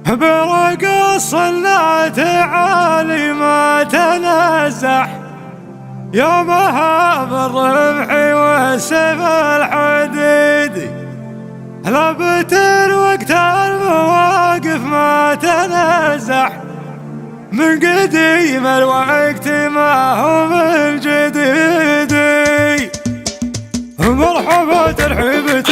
برقص صلات عالي ما تنزح يومها بالرمح والسيف الحديدي. لبت الوقت المواقف ما تنزح من قديم الوقت ما هو من جديد. مرحبا ترحيبة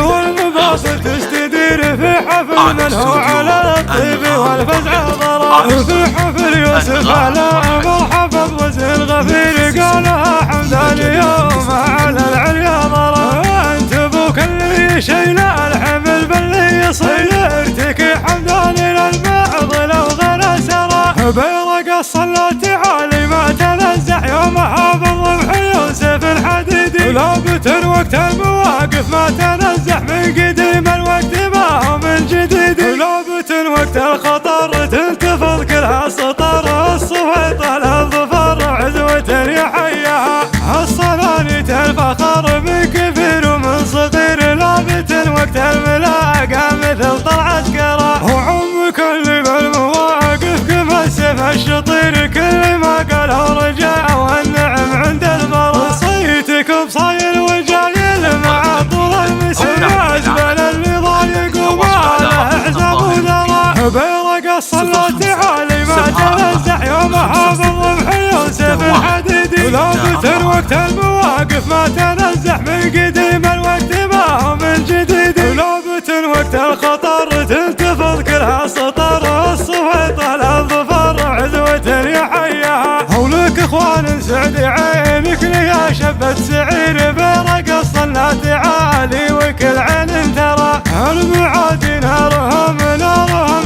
والمباصر تستدير في حفل من هو على الطيب والفزع ضرر. في حفل يوسف على مرحبا بوزن غفير قالها حمدان يوم على العليا ضرر. انت ابوك اللي شيل الحمل باللي يصير ارتكي حمدان للبعض لو غير سرى. برقص صلات عالي ما تنزح يومها بالرمح يوسف الحديدي. لابت وقت المواقف ما تنزح من قديم الوقت ما هو من جديد. لابت وقت الخطر تنتفض كلها سطر. الصفيطة للظفر عزوة يحياها الصنانيت الفخر من كبير ومن صغير. لابت وقت الملاقى مثل طلعة كرا وعم كل بالمواقف كما السيف الشطير. كل ما قاله رجاء والنعم عند البر. صيتك بصاير وجايل مع طول المسير أجمل اللي ضايق وما له حساب وذرى. برقص صلات عالي ما تنزح يومها بالرمح يوسف الحديدي. لابت وقت المواقف ما تنزح من قديم الوقت ما هو من جديد. لابت وقت الخطر تنتفض كلها سطر. الصفيطة للظفر عزوة يحياها ولك اخوان سعد عينك ليا شبت سعير. برقص صلات عالي وكل عين ترى المعادي نارهم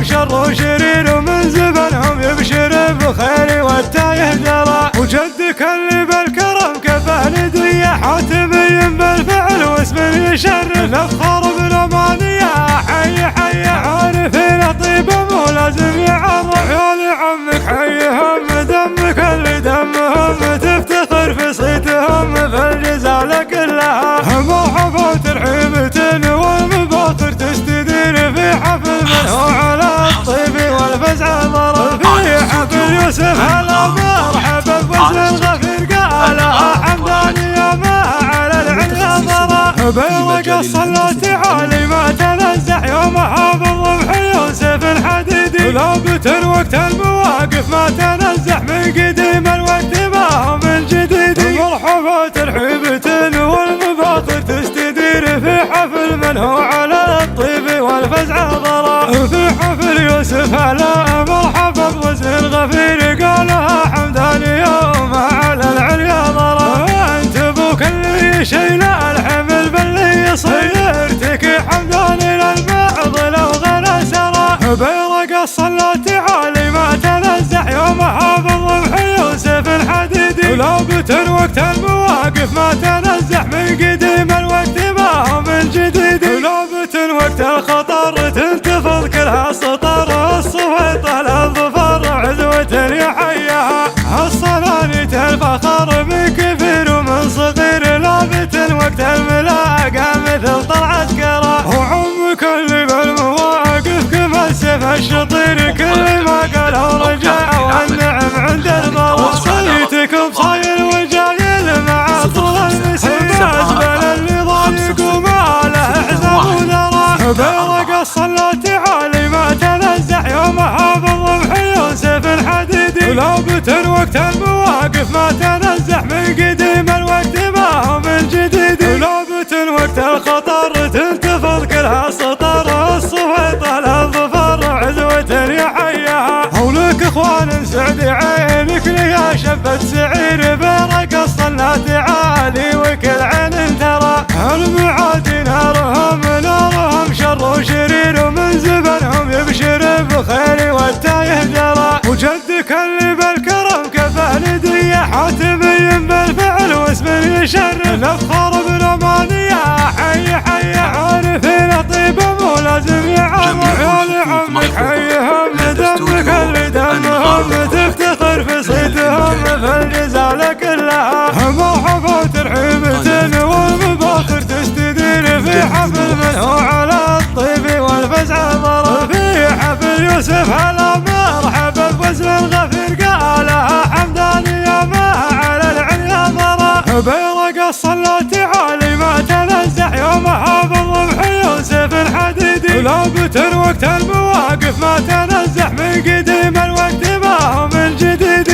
شر وشرير ومن زبنهم يبشر بخير والتايه درى. وجدك اللي بالكرم كفى ندي حاتمي بالفعل واسم يشرف. نفخر بالامانيه حي حي عارفين طيب مو لازم يعرف. عيال عمك حيهم دمك اللي دمهم تفتخر في صيتهم في الجزالة كلها. مرحبا ترحيبة والمباخر تستدير في حفل من هو على الطيب والفزع ضرر. في حفل يوسف هلا مرحبا بوزن غفير قالها حمدان يومها على العليا ضرر. برقص صلات عالي ما تنزح يومها بالرمح يوسف الحديدي. لابت وقت المواقف ما تنزح من قديم الوقت ما هو من جديد. مرحبا ترحيبة والمباخر تستدير في حفل من هو على الطيب والفزع ضرر. في حفل يوسف هلا مرحبا بوزن غفير قالها حمدان يومها على العليا ضرر. انت ابوك اللي شيل الحمل باللي يصير ارتكي حمدان للبعض لو غير سرى. برقص صلات عالي ما تنزح يومها بالرمح يوسف الحديدي. لابت وقت المواقف ما تنزح من قديم الوقت ما هو من جديد. لابت وقت الخطر تنتفض كلها سطر. الصفيطة للظفر عزوة يحياها الصنانيت الفخر من كبير ومن صغير. لابت وقت الملاقى مثل طلعة كرا وعم كل بالمواقف كما السيف الشطير. كل ما قاله رجاء والنعم عند البر. صيتك بصاير وجايل مع طول المسير أجمل اللي ضايق وما له حساب وذرى. برقص صلات عالي ما تنزح يومها بالرمح يوسف الحديدي. لابت وقت المواقف ما تنزح من قديم الوقت ما هو من جديد. لابت وقت الخطر تنتفض كلها سطر. الصفيطة للظفر عزوة يحياها ولك اخوان سعد عينك ليا شبت سعير. برقص صلات عالي وكل عين ترى المعادي نارهم شر وشرير ومن زبنهم يبشر بخير والتايه درى. وجدك اللي بالكرم كفى ندي حاتمي بالفعل واسم يشرف. نفخر بالامانيه حي حي عارفين طيب مو لازم يعرف. عيال عمك حيهم دمك اللي دمهم تفتخر في صيتهم في الجزالة كلها. مرحبا ترحيبة والمباخر تستدير في حفل من هو على الطيب والفزع ضرر. في حفل يوسف هلا مرحبا بوزن الغفير قالها حمدانية ما على العليا ضرا بيرق الصلاة عالي ما تنزح يومها بالرمح يوسف الحديدي لو بتر وقت المواقف ما تنزح من قديم الوقت ما هو من جديد